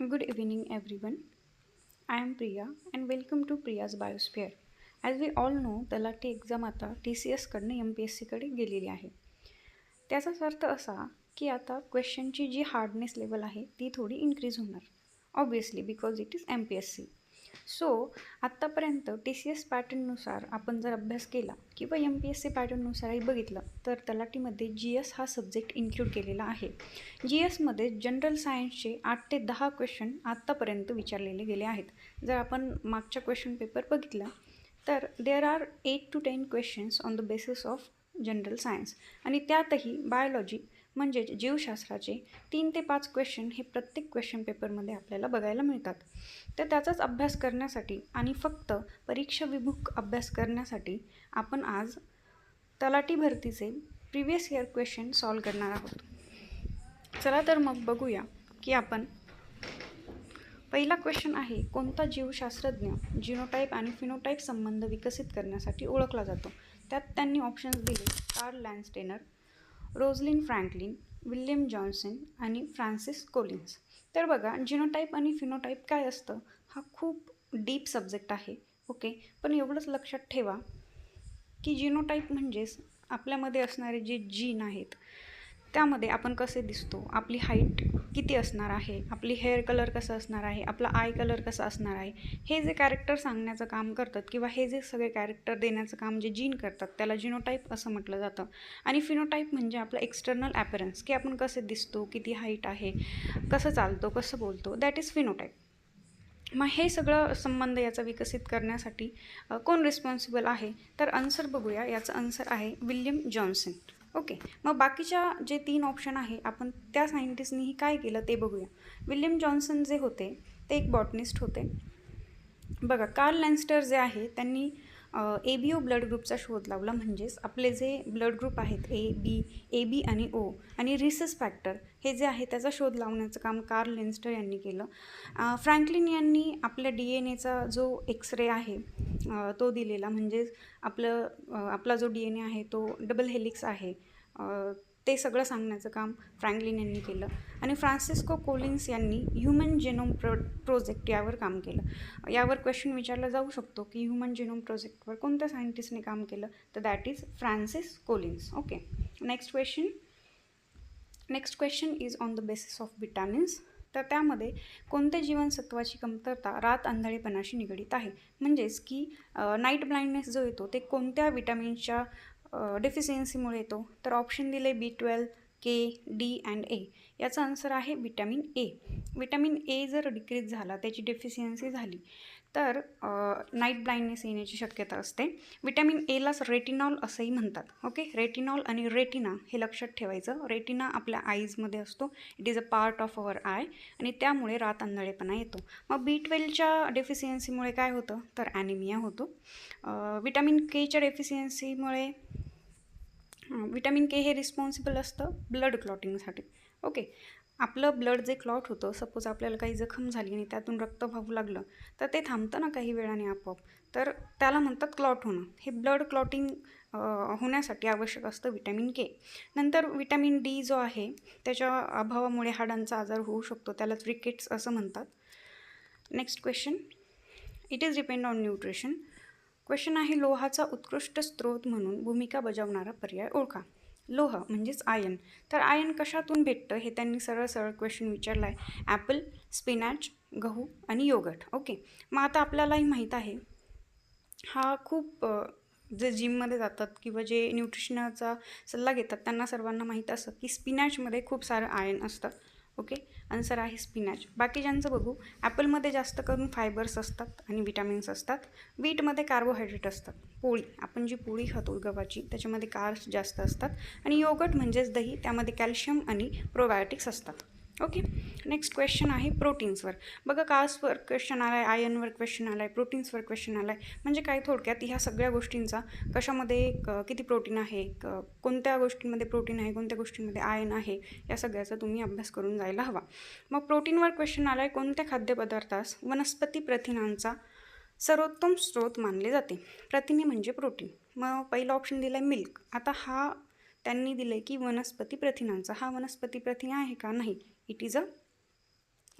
Good evening, everyone. I am Priya and welcome to Priya's Biosphere. As we all know, तलाठी exam आता TCS कडनं MPSC कडे गेलेली आहे. त्याचाच अर्थ असा की आता क्वेश्चनची जी हार्डनेस लेवल आहे ती थोडी इन्क्रीज होणार. Obviously because it is MPSC. So आत्तापर्यंत TCS पॅटर्ननुसार आपण जर अभ्यास केला किंवा MPSC पॅटर्ननुसारही बघितलं तर तलाठीमध्ये GS हा सब्जेक्ट इन्क्लूड केलेला आहे. GSमध्ये जनरल सायन्सचे 8 ते 10 क्वेश्चन आत्तापर्यंत विचारलेले गेले आहेत. जर आपण मागच्या क्वेश्चन पेपर बघितला तर there are 8 to 10 questions on the basis of general science आणि त्यातही बायोलॉजी म्हणजेच जीवशास्त्राचे 3 ते 5 क्वेश्चन हे प्रत्येक क्वेश्चन पेपरमध्ये आपल्याला बघायला मिळतात. तर त्याचाच अभ्यास करण्यासाठी आणि फक्त परीक्षाविमुख अभ्यास करण्यासाठी आपण आज तलाठी भरतीचे प्रिव्हियस इयर क्वेश्चन सॉल्व करणार आहोत. चला तर मग बघूया की आपण पहिला क्वेश्चन आहे, कोणता जीवशास्त्रज्ञ जिनोटाईप आणि फिनोटाईप संबंध विकसित करण्यासाठी ओळखला जातो. त्यात त्यांनी ऑप्शन्स दिले, Carl Landsteiner, रोझलिन Franklin, William Johnson आणि फ्रान्सिस कोलिन्स. तर बघा, जिनोटाईप आणि फिनोटाईप काय असतं हा खूप डीप सब्जेक्ट आहे. ओके, पण एवढंच लक्षात ठेवा की जिनोटाईप म्हणजेच आपल्यामध्ये असणारे जे जीन आहेत त्यामध्ये आपण कसे दिसतो, आपली हाईट किती असणार आहे, आपली हेअर कलर कसं असणार आहे, आपला आय कलर कसा असणार आहे, हे जे कॅरेक्टर सांगण्याचं काम करतात किंवा हे जे सगळे कॅरेक्टर देण्याचं काम जे जीन करतात त्याला जिनोटाईप असं म्हटलं जातं. आणि फिनोटाईप म्हणजे आपलं एक्सटर्नल ॲपरन्स, की आपण कसे दिसतो, किती हाईट आहे, कसं चालतो, कसं बोलतो, दॅट इज फिनोटाईप. मग हे सगळं संबंध याचा विकसित करण्यासाठी कोण रिस्पॉन्सिबल आहे, तर आन्सर बघूया. याचं आन्सर आहे विल्यम जॉन्सन. ओके, मग बाकीच्या जे 3 ऑप्शन आहे आपण त्या सायंटिस्टनीही काय केलं ते बघूया. विल्यम जॉन्सन जे होते ते एक बॉटनिस्ट होते. बघा, कार्ल लँडस्टर जे आहे त्यांनी ABO ब्लड ग्रुपचा शोध लावला. म्हणजेच आपले जे ब्लड ग्रुप आहेत AB आणि O आणि रिसस फॅक्टर हे जे आहे त्याचा शोध लावण्याचं काम कार्ल लँडस्टर यांनी केलं. फ्रँकलिन यांनी आपल्या DNA जो एक्सरे आहे तो दिलेला. म्हणजेच आपला जो DNA आहे तो डबल हेलिक्स आहे ते सगळं सांगण्याचं काम फ्रँकलिन यांनी केलं. आणि फ्रान्सिस्को कोलिन्स यांनी ह्युमन जेनोम प्रोजेक्ट यावर काम केलं. यावर क्वेश्चन विचारला जाऊ शकतो की ह्युमन जेनोम प्रोजेक्टवर कोणत्या सायंटिस्टने काम केलं, तर that is Francis Collins. Okay, next question is on the basis of vitamins. तर त्यामध्ये कोणत्या जीवनसत्वाची कमतरता रात आंधळेपणाशी निगडीत आहे. म्हणजेच की नाईट ब्लाइंडनेस जो येतो ते कोणत्या विटॅमिन्सच्या डेफिशियन्सीमुळे येतो, तर ऑप्शन दिले B12, K, D and A. याचा आन्सर आहे विटॅमिन ए. विटॅमिन ए जर डिक्रीज झाला, त्याची डेफिशियन्सी झाली तर नाईट ब्लाइंडनेस येण्याची शक्यता असते. विटॅमिन एलाच रेटिनॉल असंही म्हणतात. ओके, रेटिनॉल आणि रेटिना हे लक्षात ठेवायचं. रेटिना आपल्या आईजमध्ये असतो, it is a part of our I आणि त्यामुळे रात आंधळेपणा येतो. मग B12च्या डेफिशियन्सीमुळे काय होतं, तर ॲनिमिया होतो. विटॅमिन केच्या डेफिशियन्सीमुळे विटॅमिन के हे रिस्पॉन्सिबल असतं ब्लड क्लॉटिंगसाठी. ओके, आपलं ब्लड जे क्लॉट होतं, सपोज आपल्याला काही जखम झाली आणि त्यातून रक्त वाहू लागलं तर ते थांबतं ना काही वेळाने आपोआप, तर त्याला म्हणतात क्लॉट होणं. हे ब्लड क्लॉटिंग होण्यासाठी आवश्यक असतं विटॅमिन के. नंतर विटॅमिन डी जो आहे त्याच्या अभावामुळे हाडांचा आजार होऊ शकतो, त्यालाच रिकेट्स असं म्हणतात. Next question, it is depend on nutrition. Question आहे, लोहाचा उत्कृष्ट स्रोत म्हणून भूमिका बजावणारा पर्याय ओळखा. लोह म्हणजेच आयन. तर आयन कशातून भेटतं हे त्यांनी सरळ क्वेश्चन विचारला आहे. ॲपल, स्पिनॅच, गहू आणि योगर्ट. ओके, मग आता आपल्यालाही माहीत आहे, हा खूप जे जिममध्ये जातात किंवा जे न्यूट्रिशनचा सल्ला घेतात त्यांना सर्वांना माहीत असतं की स्पिनॅचमध्ये खूप सारं आयन असतं. ओके, आन्सर आहे स्पिनॅच. बाकीच्यांचं बघू. ॲपलमध्ये जास्त करून फायबर्स असतात आणि विटॅमिन्स असतात. बीटमध्ये कार्बोहायड्रेट असतात. पोळी, आपण जी पोळी खातो गव्हाची, त्याच्यामध्ये कार्ब्स जास्त असतात. आणि योगर्ट म्हणजेच दही, त्यामध्ये कॅल्शियम आणि प्रोबायोटिक्स असतात. ओके, नेक्स्ट क्वेश्चन आहे प्रोटीन्सवर. बघा, कार्ब्सवर क्वेश्चन आला आहे, आयनवर क्वेश्चन आला आहे, प्रोटीन्सवर क्वेश्चन आला आहे. म्हणजे काय, थोडक्यात ह्या सगळ्या गोष्टींचा कशामध्ये किती प्रोटीन आहे, कोणत्या गोष्टींमध्ये प्रोटीन आहे, कोणत्या गोष्टींमध्ये आयन आहे, या सगळ्याचा तुम्ही अभ्यास करून जायला हवा. मग प्रोटीनवर क्वेश्चन आला आहे, कोणत्या खाद्यपदार्थास वनस्पती प्रथिनांचा सर्वोत्तम स्रोत मानले जाते. प्रथिने म्हणजे प्रोटीन. मग पहिला ऑप्शन दिला आहे मिल्क. आता हा त्यांनी दिलं आहे की वनस्पती प्रथिनांचा, हा वनस्पती प्रथिने आहे का, नाही, it is a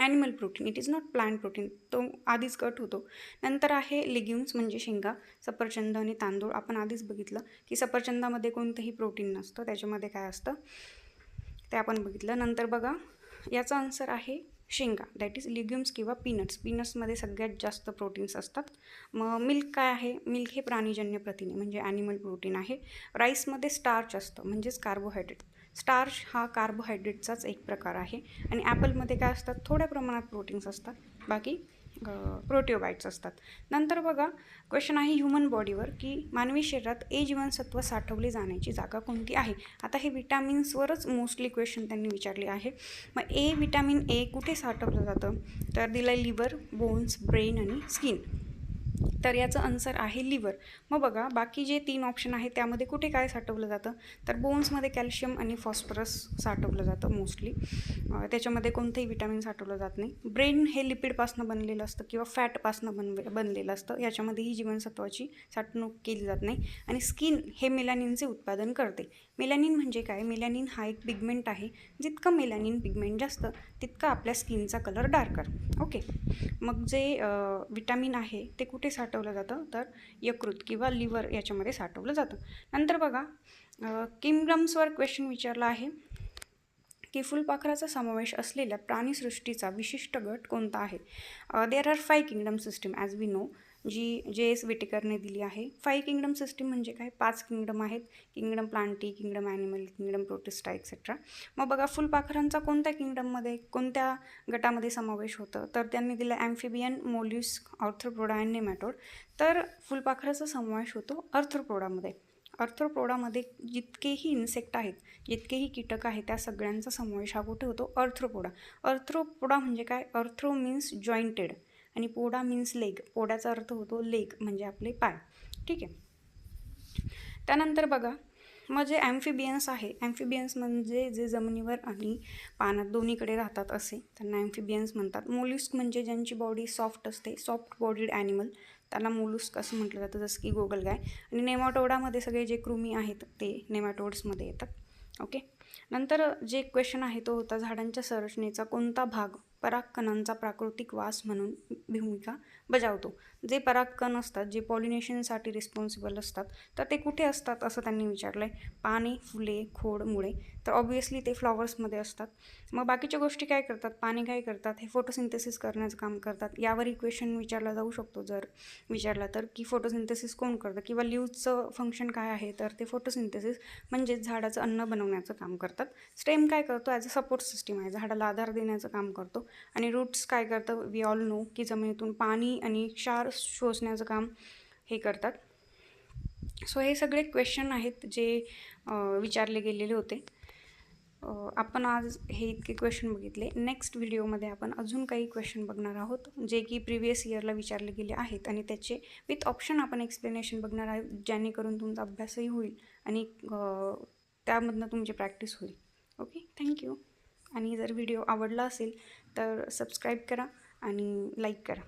animal protein, it is not plant protein, तो आधीच कट होतो. नंतर आहे लिग्युम्स म्हणजे शेंगा, सफरचंद आणि तांदूळ. आपण आधीच बघितलं की सफरचंदामध्ये कोणतंही प्रोटीन नसतं, त्याच्यामध्ये काय असतं ते आपण बघितलं. नंतर बघा याचा आन्सर आहे शेंगा, दॅट इज लिग्युम्स किंवा पीनट्स. पीनट्समध्ये सगळ्यात जास्त प्रोटीन्स असतात. मग मिल्क काय आहे? मिल्क हे प्राणीजन्य प्रथिने म्हणजे ॲनिमल प्रोटीन आहे. राईसमध्ये स्टार्च असतं म्हणजेच कार्बोहायड्रेट. स्टार्च हा कार्बोहायड्रेटचाच एक प्रकार आहे. आणि ॲपलमध्ये काय असतात? थोड्या प्रमाणात प्रोटीन्स असतात, बाकी प्रोटिओबाइट्स असतात. नंतर बघा क्वेश्चन आहे ह्युमन बॉडीवर की मानवी शरीरात ए जीवनसत्व साठवले जाण्याची जागा कोणती आहे. आता हे विटॅमिन्सवरच मोस्टली क्वेश्चन त्यांनी विचारले आहे. मग विटॅमिन ए कुठे साठवलं जातं? तर दिलं आहे लिव्हर, बोन्स, ब्रेन आणि स्किन. तर याचं आन्सर आहे लिव्हर. मग बघा बाकी जे 3 ऑप्शन आहेत त्यामध्ये कुठे काय साठवलं जातं? तर बोन्समध्ये कॅल्शियम आणि फॉस्फरस साठवलं जातं मोस्टली. त्याच्यामध्ये कोणतंही विटॅमिन साठवलं जात नाही. ब्रेन हे लिपिडपासून बनलेलं असतं किंवा फॅटपासून बनलेलं असतं, याच्यामध्येही जीवनसत्वाची साठवणूक केली जात नाही. आणि स्किन हे मेलॅनिनचे उत्पादन करते. मेलॅनिन म्हणजे काय? मेलॅनिन हा एक पिगमेंट आहे. जितकं मेलॅनिन पिगमेंट जास्त तितकं आपल्या स्किनचा कलर डार्कर. ओके. मग जे विटॅमिन आहे ते कुठे साठवलं जातं? तर यकृत किंवा लिव्हर याच्यामध्ये साठवलं जातं. नंतर बघा किंगडम्सवर क्वेश्चन विचारला आहे की फुलपाखराचा समावेश असलेल्या प्राणीसृष्टीचा विशिष्ट गट कोणता आहे? There are 5 kingdom system as we know, जी जे.एस. विटेकरने दिली आहे. 5 किंगडम सिस्टीम म्हणजे काय? 5 किंगडम आहेत. Kingdom Plantae, kingdom animal, kingdom protista etcetera. मग बघा फुलपाखरांचा कोणत्या किंगडममध्ये, कोणत्या गटामध्ये समावेश होतं? तर त्यांनी दिलं ॲम्फिबियन, मोल्युस्क, आर्थ्रोपोडा आणि नेमॅटोड. तर फुलपाखराचा समावेश होतो आर्थ्रोपोडामध्ये. आर्थ्रोपोडामध्ये जितकेही इन्सेक्ट आहेत, जितकेही कीटक आहेत, त्या सगळ्यांचा समावेश हा कुठे होतो? आर्थ्रोपोडा. आर्थ्रोपोडा म्हणजे काय? आर्थ्रो मीन्स जॉईंटेड आणि पोडा मीन्स लेग. पोड्याचा अर्थ होतो लेग म्हणजे आपले पाय. ठीक आहे. त्यानंतर बघा मग जे ॲम्फिबियन्स आहे, ॲम्फिबियन्स म्हणजे जे जमिनीवर आणि पाण्यात दोन्हीकडे राहतात असे, त्यांना ॲम्फिबियन्स म्हणतात. मोल्युस्क म्हणजे ज्यांची बॉडी सॉफ्ट असते, सॉफ्ट बॉडीड ॲनिमल, त्याला मोल्युस्क असं म्हटलं जातं, जसं की गोगलगाय. आणि नेमॅटोडामध्ये सगळे जे कृमी आहेत ते नेमॅटोड्समध्ये येतात. ओके. नंतर जे क्वेश्चन आहे तो होता झाडांच्या संरचनेचा कोणता भाग परागकणांचा प्राकृतिक वास म्हणून भूमिका बजावतो? जे परागकण असतात, जे पॉलिनेशनसाठी रिस्पॉन्सिबल असतात, तर ते कुठे असतात असं त्यांनी विचारलं आहे. पाने, फुले, खोड, मुळे. तर ऑब्व्हियसली ते फ्लॉवर्समध्ये असतात. मग बाकीच्या गोष्टी काय करतात? पाने काय करतात? हे फोटोसिंथेसिस करण्याचं काम करतात. यावरही क्वेश्चन विचारला जाऊ शकतो जर विचारला तर, की फोटोसिंथेसिस कोण करतं किंवा लीव्हचं फंक्शन काय आहे? तर ते फोटोसिंथेसिस म्हणजेच झाडाचं अन्न बनवण्याचं काम करतात. स्टेम काय करतो? ॲज अ सपोर्ट सिस्टीम आहे, झाडाला आधार देण्याचं काम करतो. आणि रूट्स काय करतं? वी ऑल नो की जमिनीतून पाणी आणि क्षार शोषण्याचं काम हे करतात. सो हे सगळे क्वेश्चन आहेत जे विचारले गेलेले होते. आपण आज हे इतके क्वेश्चन बघितले. नेक्स्ट व्हिडिओमध्ये आपण अजून काही क्वेश्चन बघणार आहोत जे की प्रिव्हियस इयरला विचारले गेले आहेत आणि त्याचे विथ ऑप्शन आपण एक्सप्लेनेशन बघणार आहोत, जेणेकरून तुमचा अभ्यासही होईल आणि त्यामधनं तुमची प्रॅक्टिस होईल. Okay, thank you. आणि जर व्हिडिओ आवडला असेल तर सबस्क्राईब करा आणि लाईक करा.